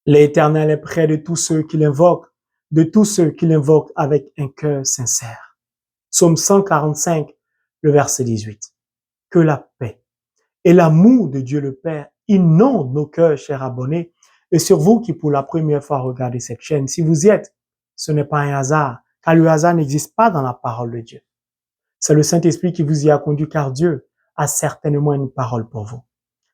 L'Éternel est près de tous ceux qui l'invoquent, avec un cœur sincère. Psaume 145, le verset 18. Que la paix et l'amour de Dieu le Père inondent nos cœurs, chers abonnés, et sur vous qui pour la première fois regardez cette chaîne. Si vous y êtes, ce n'est pas un hasard, car le hasard n'existe pas dans la parole de Dieu. C'est le Saint-Esprit qui vous y a conduit, car Dieu a certainement une parole pour vous.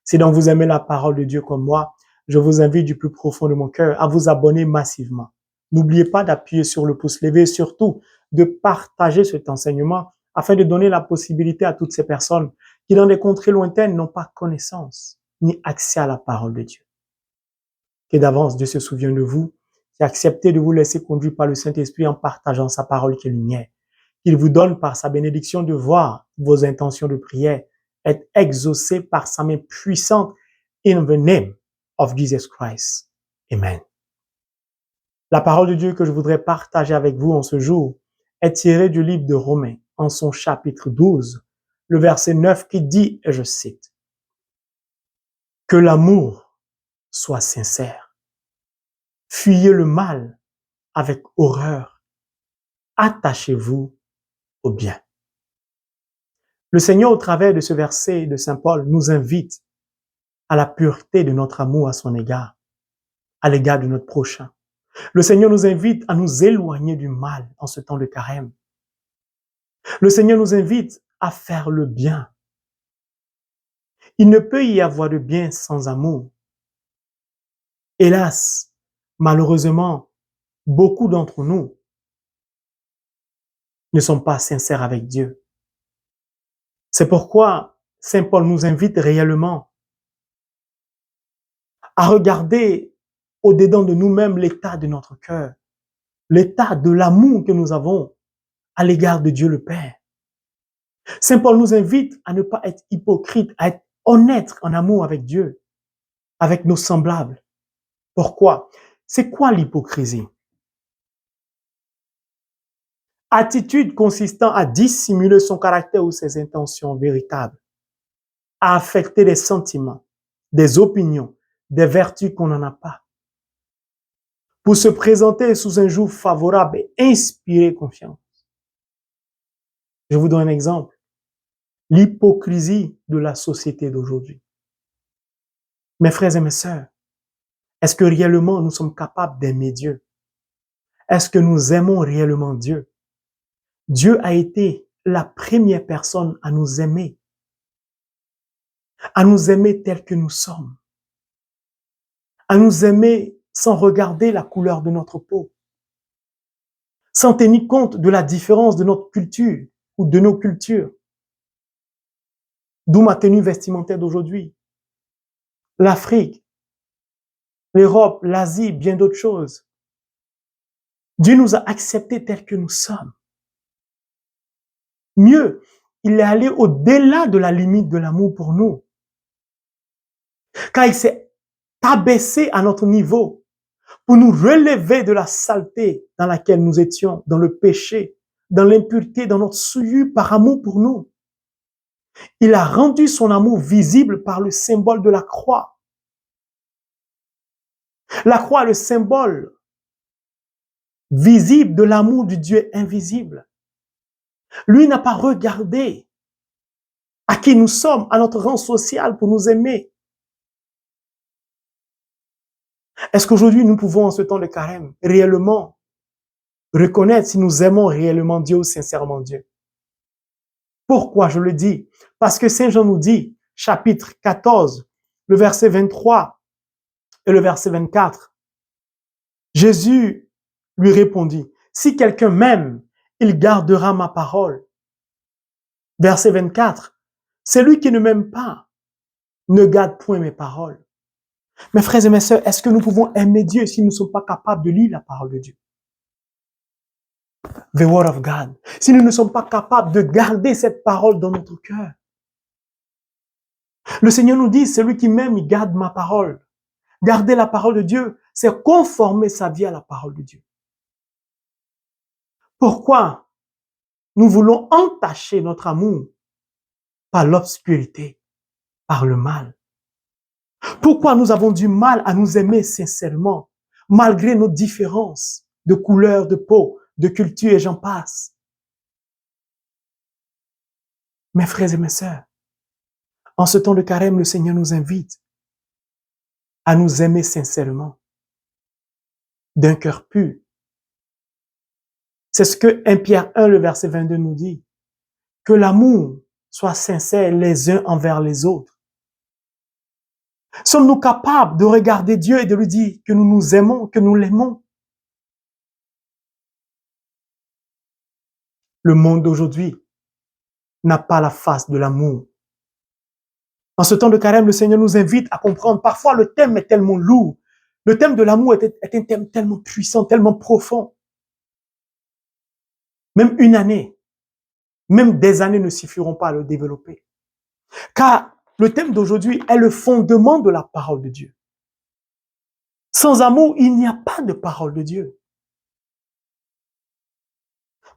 Si donc vous aimez la parole de Dieu comme moi, je vous invite du plus profond de mon cœur à vous abonner massivement. N'oubliez pas d'appuyer sur le pouce levé et surtout de partager cet enseignement afin de donner la possibilité à toutes ces personnes qui dans des contrées lointaines n'ont pas connaissance ni accès à la parole de Dieu. Que d'avance Dieu se souvient de vous, qui acceptez de vous laisser conduire par le Saint-Esprit en partageant sa parole qui est lumière. Qu'il vous donne par sa bénédiction de voir vos intentions de prière être exaucées par sa main puissante in the name of Jesus Christ. Amen. La parole de Dieu que je voudrais partager avec vous en ce jour est tirée du livre de Romains en son chapitre 12, le verset 9 qui dit, et je cite, « Que l'amour soit sincère. Fuyez le mal avec horreur. Attachez-vous au bien. » Le Seigneur, au travers de ce verset de Saint Paul, nous invite à la pureté de notre amour à son égard, à l'égard de notre prochain. Le Seigneur nous invite à nous éloigner du mal en ce temps de carême. Le Seigneur nous invite à faire le bien. Il ne peut y avoir de bien sans amour. Hélas, malheureusement, beaucoup d'entre nous ne sont pas sincères avec Dieu. C'est pourquoi Saint Paul nous invite réellement à regarder au-dedans de nous-mêmes l'état de notre cœur, l'état de l'amour que nous avons à l'égard de Dieu le Père. Saint Paul nous invite à ne pas être hypocrite, à être honnête en amour avec Dieu, avec nos semblables. Pourquoi? C'est quoi l'hypocrisie? Attitude consistant à dissimuler son caractère ou ses intentions véritables, à affecter des sentiments, des opinions, des vertus qu'on n'en a pas, pour se présenter sous un jour favorable et inspirer confiance. Je vous donne un exemple. L'hypocrisie de la société d'aujourd'hui. Mes frères et mes sœurs, est-ce que réellement nous sommes capables d'aimer Dieu? Est-ce que nous aimons réellement Dieu? Dieu a été la première personne à nous aimer tel que nous sommes, à nous aimer sans regarder la couleur de notre peau, sans tenir compte de la différence de notre culture ou de nos cultures. D'où ma tenue vestimentaire d'aujourd'hui. L'Afrique, l'Europe, l'Asie, bien d'autres choses. Dieu nous a acceptés tels que nous sommes. Mieux, il est allé au-delà de la limite de l'amour pour nous. Car il s'est abaissé à notre niveau pour nous relever de la saleté dans laquelle nous étions, dans le péché, dans l'impureté, dans notre souillure par amour pour nous. Il a rendu son amour visible par le symbole de la croix. La croix est le symbole visible de l'amour du Dieu invisible. Lui n'a pas regardé à qui nous sommes, à notre rang social pour nous aimer. Est-ce qu'aujourd'hui nous pouvons, en ce temps de carême, réellement reconnaître si nous aimons réellement Dieu ou sincèrement Dieu? Pourquoi je le dis? Parce que Saint Jean nous dit, chapitre 14, le verset 23 et le verset 24, Jésus lui répondit, si quelqu'un m'aime, il gardera ma parole. Verset 24, celui qui ne m'aime pas ne garde point mes paroles. Mes frères et mes sœurs, est-ce que nous pouvons aimer Dieu si nous ne sommes pas capables de lire la parole de Dieu? The word of God. Si nous ne sommes pas capables de garder cette parole dans notre cœur. Le Seigneur nous dit, celui qui m'aime, il garde ma parole. Garder la parole de Dieu, c'est conformer sa vie à la parole de Dieu. Pourquoi nous voulons entacher notre amour par l'obscurité, par le mal? Pourquoi nous avons du mal à nous aimer sincèrement, malgré nos différences de couleur de peau, de culture et j'en passe. Mes frères et mes sœurs, en ce temps de carême, le Seigneur nous invite à nous aimer sincèrement, d'un cœur pur. C'est ce que 1 Pierre 1, le verset 22 nous dit. Que l'amour soit sincère les uns envers les autres. Sommes-nous capables de regarder Dieu et de lui dire que nous nous aimons, que nous l'aimons? Le monde d'aujourd'hui n'a pas la face de l'amour. En ce temps de carême, le Seigneur nous invite à comprendre. Parfois, le thème est tellement lourd. Le thème de l'amour est un thème tellement puissant, tellement profond. Même une année, même des années ne suffiront pas à le développer. Car le thème d'aujourd'hui est le fondement de la parole de Dieu. Sans amour, il n'y a pas de parole de Dieu.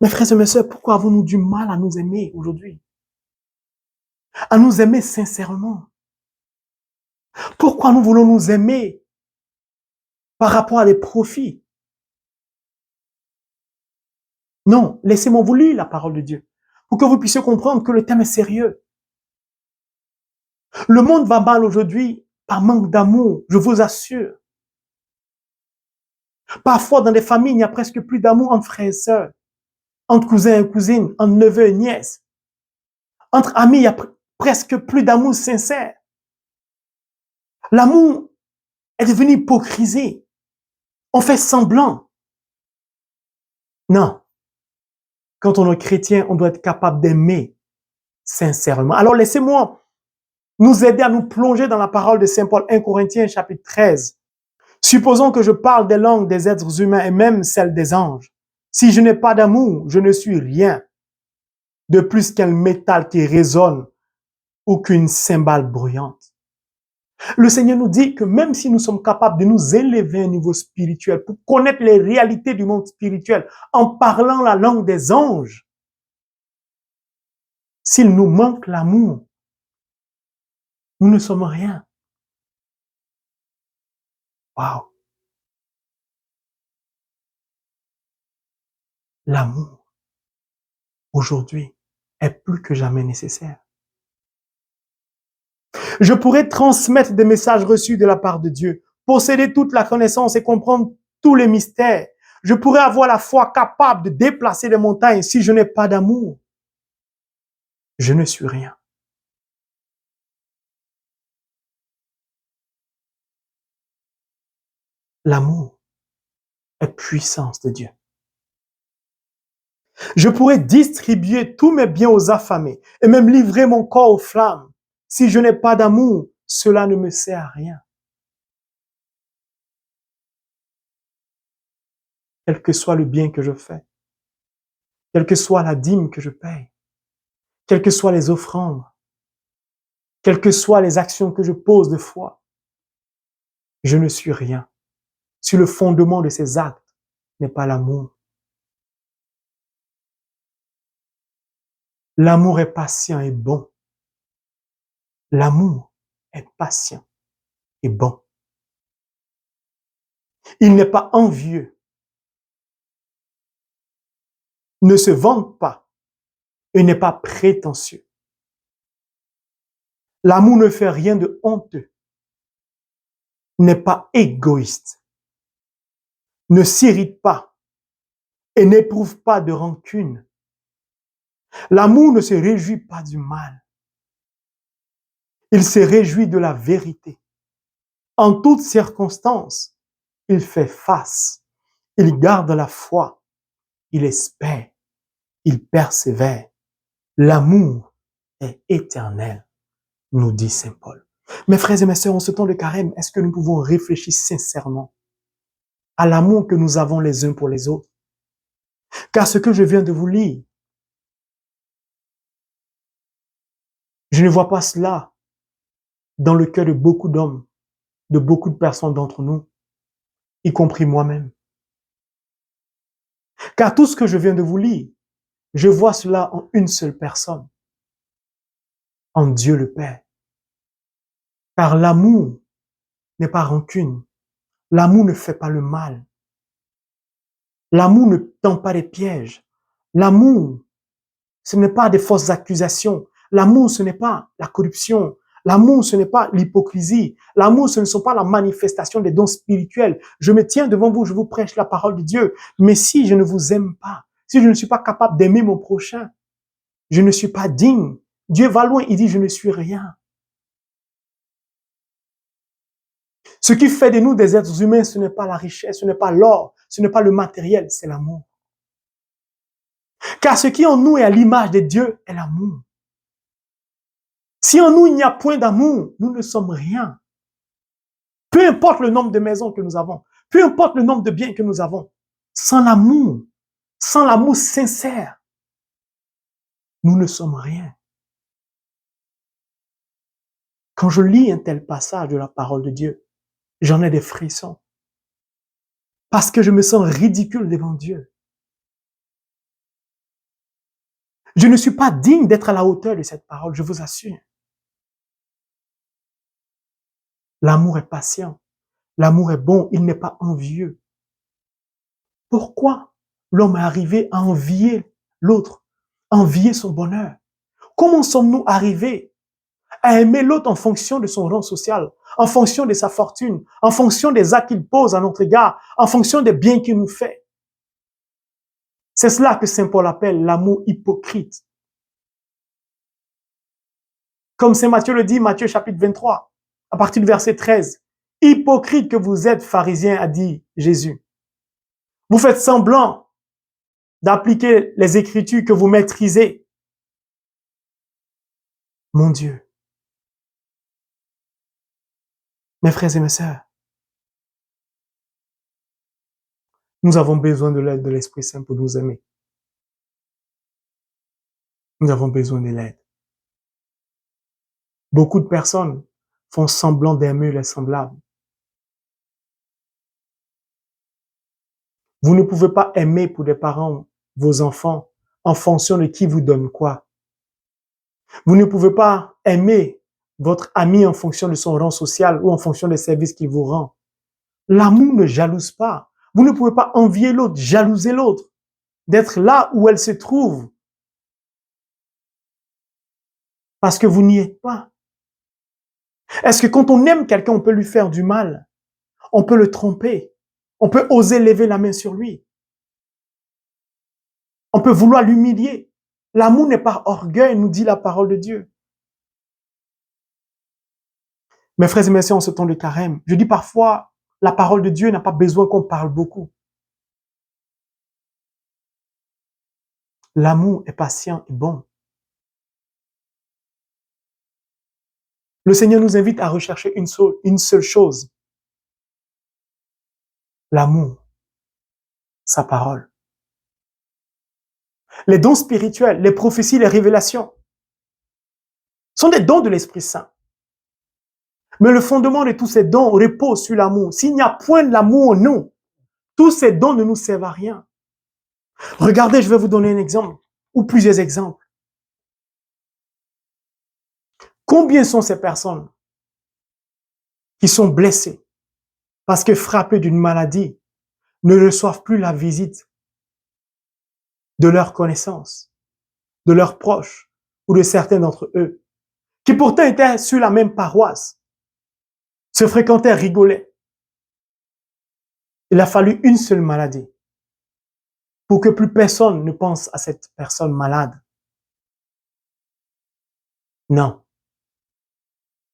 Mes frères et mes sœurs, pourquoi avons-nous du mal à nous aimer aujourd'hui? À nous aimer sincèrement? Pourquoi nous voulons nous aimer par rapport à des profits? Non, laissez-moi vous lire la parole de Dieu pour que vous puissiez comprendre que le thème est sérieux. Le monde va mal aujourd'hui par manque d'amour, je vous assure. Parfois, dans des familles, il n'y a presque plus d'amour entre frères et sœurs, entre cousins et cousines, entre neveux et nièces. Entre amis, il n'y a presque plus d'amour sincère. L'amour est devenu hypocrisie. On fait semblant. Non. Quand on est chrétien, on doit être capable d'aimer sincèrement. Alors laissez-moi nous aider à nous plonger dans la parole de Saint Paul, 1 Corinthiens chapitre 13. Supposons que je parle des langues des êtres humains et même celles des anges. Si je n'ai pas d'amour, je ne suis rien de plus qu'un métal qui résonne ou qu'une cymbale bruyante. Le Seigneur nous dit que même si nous sommes capables de nous élever à un niveau spirituel pour connaître les réalités du monde spirituel en parlant la langue des anges, s'il nous manque l'amour, nous ne sommes rien. Waouh! L'amour, aujourd'hui, est plus que jamais nécessaire. Je pourrais transmettre des messages reçus de la part de Dieu, posséder toute la connaissance et comprendre tous les mystères. Je pourrais avoir la foi capable de déplacer les montagnes. Si je n'ai pas d'amour, je ne suis rien. L'amour est puissance de Dieu. Je pourrais distribuer tous mes biens aux affamés et même livrer mon corps aux flammes. Si je n'ai pas d'amour, cela ne me sert à rien. Quel que soit le bien que je fais, quelle que soit la dîme que je paye, quelles que soient les offrandes, quelles que soient les actions que je pose de foi, je ne suis rien. Si le fondement de ces actes n'est pas l'amour. L'amour est patient et bon. L'amour est patient et bon. Il n'est pas envieux, ne se vante pas et n'est pas prétentieux. L'amour ne fait rien de honteux, n'est pas égoïste, ne s'irrite pas et n'éprouve pas de rancune. L'amour ne se réjouit pas du mal. Il se réjouit de la vérité. En toutes circonstances, il fait face. Il garde la foi. Il espère. Il persévère. L'amour est éternel, nous dit Saint Paul. Mes frères et mes sœurs, en ce temps de carême, est-ce que nous pouvons réfléchir sincèrement à l'amour que nous avons les uns pour les autres? Car ce que je viens de vous lire, je ne vois pas cela dans le cœur de beaucoup d'hommes, de beaucoup de personnes d'entre nous, y compris moi-même. Car tout ce que je viens de vous lire, je vois cela en une seule personne, en Dieu le Père. Car l'amour n'est pas rancune. L'amour ne fait pas le mal. L'amour ne tend pas les pièges. L'amour, ce n'est pas des fausses accusations. L'amour, ce n'est pas la corruption. L'amour, ce n'est pas l'hypocrisie. L'amour, ce ne sont pas la manifestation des dons spirituels. Je me tiens devant vous, je vous prêche la parole de Dieu. Mais si je ne vous aime pas, si je ne suis pas capable d'aimer mon prochain, je ne suis pas digne. Dieu va loin, il dit, je ne suis rien. Ce qui fait de nous des êtres humains, ce n'est pas la richesse, ce n'est pas l'or, ce n'est pas le matériel, c'est l'amour. Car ce qui en nous est à l'image de Dieu est l'amour. Si en nous il n'y a point d'amour, nous ne sommes rien. Peu importe le nombre de maisons que nous avons, peu importe le nombre de biens que nous avons, sans l'amour sincère, nous ne sommes rien. Quand je lis un tel passage de la parole de Dieu, j'en ai des frissons. Parce que je me sens ridicule devant Dieu. Je ne suis pas digne d'être à la hauteur de cette parole, je vous assure. L'amour est patient. L'amour est bon, il n'est pas envieux. Pourquoi l'homme est arrivé à envier l'autre, envier son bonheur? Comment sommes-nous arrivés à aimer l'autre en fonction de son rang social, en fonction de sa fortune, en fonction des actes qu'il pose à notre égard, en fonction des biens qu'il nous fait? C'est cela que Saint Paul appelle l'amour hypocrite. Comme Saint Matthieu le dit, Matthieu chapitre 23, à partir du verset 13. Hypocrite que vous êtes, pharisiens, a dit Jésus. Vous faites semblant d'appliquer les Écritures que vous maîtrisez. Mon Dieu. Mes frères et mes sœurs, nous avons besoin de l'aide de l'Esprit Saint pour nous aimer. Nous avons besoin de l'aide. Beaucoup de personnes font semblant d'aimer les semblables. Vous ne pouvez pas aimer pour des parents vos enfants en fonction de qui vous donne quoi. Vous ne pouvez pas aimer votre ami en fonction de son rang social ou en fonction des services qu'il vous rend. L'amour ne jalouse pas. Vous ne pouvez pas envier l'autre, jalouser l'autre, d'être là où elle se trouve. Parce que vous n'y êtes pas. Est-ce que quand on aime quelqu'un, on peut lui faire du mal? On peut le tromper? On peut oser lever la main sur lui? On peut vouloir l'humilier? L'amour n'est pas orgueil, nous dit la parole de Dieu. Mes frères et mes sœurs, en ce temps de carême, je dis parfois, la parole de Dieu n'a pas besoin qu'on parle beaucoup. L'amour est patient et bon. Le Seigneur nous invite à rechercher une seule chose. L'amour, sa parole. Les dons spirituels, les prophéties, les révélations sont des dons de l'Esprit Saint. Mais le fondement de tous ces dons repose sur l'amour. S'il n'y a point de l'amour en nous, tous ces dons ne nous servent à rien. Regardez, je vais vous donner un exemple, ou plusieurs exemples. Combien sont ces personnes qui sont blessées parce que frappées d'une maladie ne reçoivent plus la visite de leurs connaissances, de leurs proches ou de certains d'entre eux, qui pourtant étaient sur la même paroisse, se fréquentaient, rigolaient. Il a fallu une seule maladie pour que plus personne ne pense à cette personne malade. Non.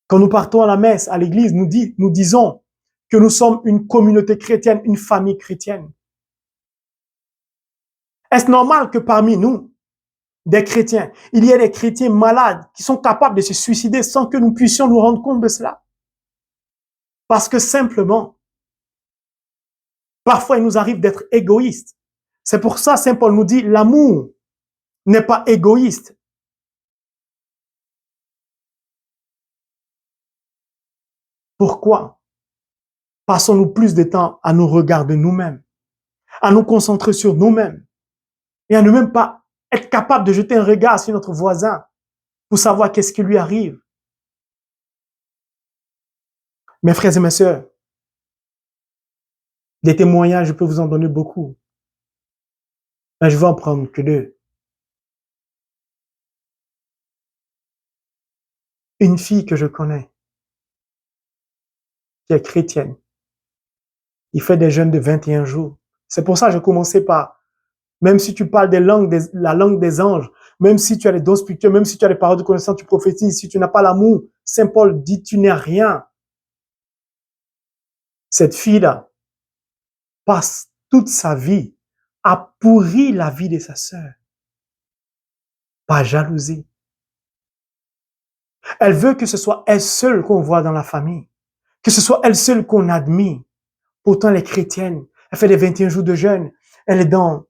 Quand nous partons à la messe, à l'église, nous disons que nous sommes une communauté chrétienne, une famille chrétienne. Est-ce normal que parmi nous, des chrétiens, il y ait des chrétiens malades qui sont capables de se suicider sans que nous puissions nous rendre compte de cela? Parce que simplement, parfois il nous arrive d'être égoïstes. C'est pour ça Saint Paul nous dit, l'amour n'est pas égoïste. Pourquoi passons-nous plus de temps à nous regarder nous-mêmes, à nous concentrer sur nous-mêmes et à ne même pas être capable de jeter un regard sur notre voisin pour savoir qu'est-ce qui lui arrive? Mes frères et mes sœurs, des témoignages, je peux vous en donner beaucoup. Mais je vais en prendre que deux. Une fille que je connais, qui est chrétienne, il fait des jeûnes de 21 jours. C'est pour ça que je commençais par, même si tu parles la langue des anges, même si tu as les dons spirituels, même si tu as les paroles de connaissance, tu prophétises, si tu n'as pas l'amour, Saint Paul dit, tu n'es rien. Cette fille-là passe toute sa vie à pourrir la vie de sa sœur, par jalousie. Elle veut que ce soit elle seule qu'on voit dans la famille, que ce soit elle seule qu'on admire. Pourtant, elle est chrétienne, elle fait des 21 jours de jeûne, elle est dans,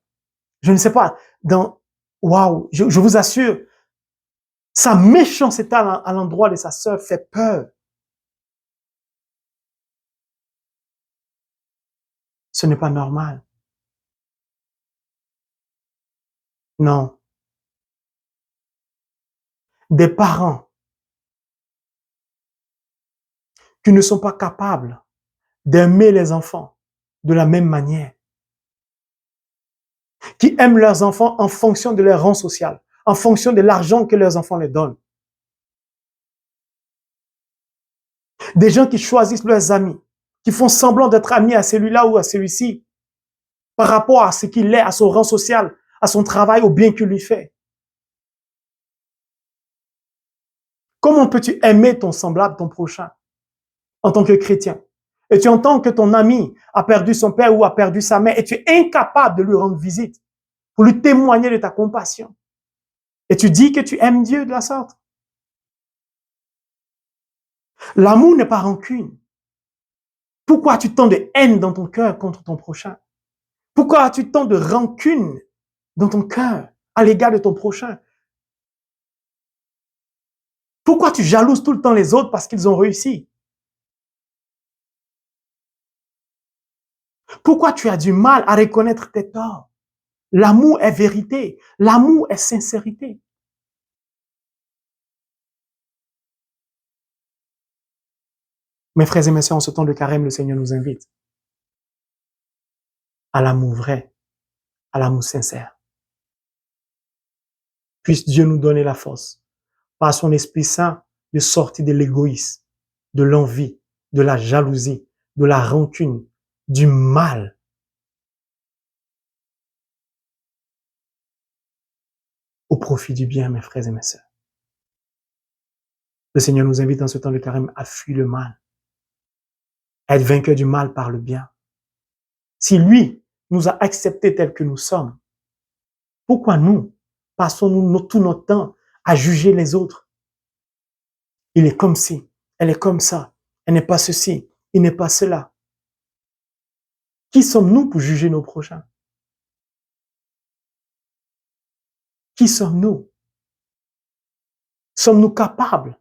je ne sais pas, dans, waouh, je vous assure, sa méchanceté à l'endroit de sa sœur fait peur. Ce n'est pas normal. Non. Des parents qui ne sont pas capables d'aimer les enfants de la même manière, qui aiment leurs enfants en fonction de leur rang social, en fonction de l'argent que leurs enfants les donnent. Des gens qui choisissent leurs amis, qui font semblant d'être amis à celui-là ou à celui-ci, par rapport à ce qu'il est, à son rang social, à son travail, au bien qu'il lui fait. Comment peux-tu aimer ton semblable, ton prochain, en tant que chrétien? Et tu entends que ton ami a perdu son père ou a perdu sa mère et tu es incapable de lui rendre visite pour lui témoigner de ta compassion. Et tu dis que tu aimes Dieu de la sorte. L'amour n'est pas rancune. Pourquoi as-tu tant de haine dans ton cœur contre ton prochain? Pourquoi as-tu tant de rancune dans ton cœur à l'égard de ton prochain? Pourquoi tu jalouses tout le temps les autres parce qu'ils ont réussi? Pourquoi tu as du mal à reconnaître tes torts? L'amour est vérité. L'amour est sincérité. Mes frères et mes sœurs, en ce temps de carême, le Seigneur nous invite à l'amour vrai, à l'amour sincère. Puisse Dieu nous donner la force, par son Esprit Saint, de sortir de l'égoïsme, de l'envie, de la jalousie, de la rancune, du mal. Au profit du bien, mes frères et mes sœurs. Le Seigneur nous invite en ce temps de carême à fuir le mal, à être vainqueur du mal par le bien. Si lui nous a acceptés tels que nous sommes, pourquoi nous passons-nous tout notre temps à juger les autres? Il est comme ci, elle est comme ça, elle n'est pas ceci, il n'est pas cela. Qui sommes-nous pour juger nos prochains? Qui sommes-nous? Sommes-nous capables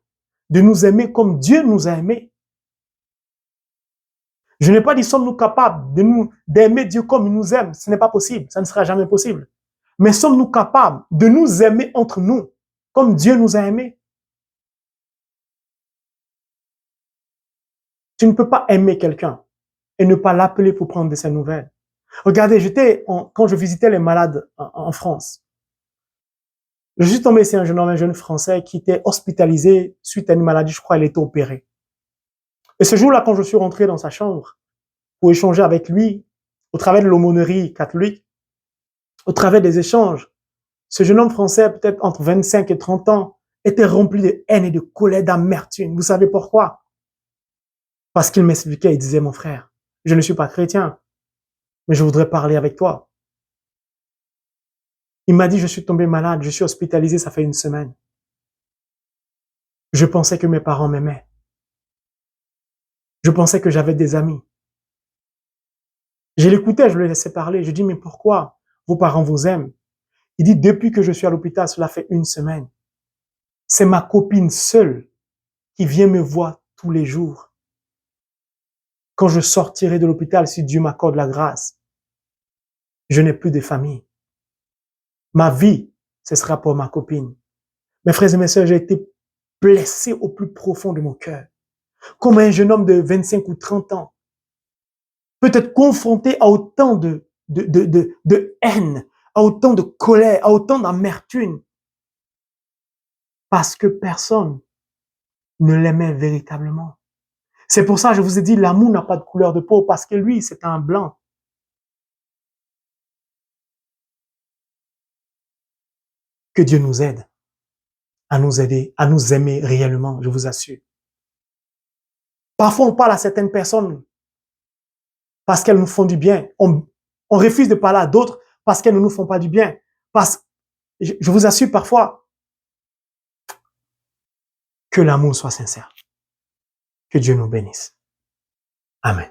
de nous aimer comme Dieu nous a aimés? Je n'ai pas dit sommes-nous capables d'aimer Dieu comme il nous aime. Ce n'est pas possible, ça ne sera jamais possible. Mais sommes-nous capables de nous aimer entre nous comme Dieu nous a aimés? Tu ne peux pas aimer quelqu'un et ne pas l'appeler pour prendre de ses nouvelles. Regardez, quand je visitais les malades en France, je suis tombé sur un jeune Français qui était hospitalisé suite à une maladie, je crois, il était opéré. Et ce jour-là, quand je suis rentré dans sa chambre pour échanger avec lui, au travers de l'aumônerie catholique, au travers des échanges, ce jeune homme français, peut-être entre 25 et 30 ans, était rempli de haine et de colère, d'amertume. Vous savez pourquoi? Parce qu'il m'expliquait, il disait, mon frère, je ne suis pas chrétien, mais je voudrais parler avec toi. Il m'a dit, je suis tombé malade, je suis hospitalisé, ça fait une semaine. Je pensais que mes parents m'aimaient. Je pensais que j'avais des amis. Je l'écoutais, je le laissais parler. Je dis, mais pourquoi vos parents vous aiment? Il dit, depuis que je suis à l'hôpital, cela fait une semaine. C'est ma copine seule qui vient me voir tous les jours. Quand je sortirai de l'hôpital, si Dieu m'accorde la grâce, je n'ai plus de famille. Ma vie, ce sera pour ma copine. Mes frères et mes sœurs, j'ai été blessé au plus profond de mon cœur. Comme un jeune homme de 25 ou 30 ans peut être confronté à autant de haine, à autant de colère, à autant d'amertume, parce que personne ne l'aimait véritablement. C'est pour ça que je vous ai dit, l'amour n'a pas de couleur de peau, parce que lui, c'est un blanc. Que Dieu nous aide à nous aider, à nous aimer réellement, je vous assure. Parfois, on parle à certaines personnes parce qu'elles nous font du bien. On refuse de parler à d'autres parce qu'elles ne nous font pas du bien. Parce, je vous assure parfois que l'amour soit sincère. Que Dieu nous bénisse. Amen.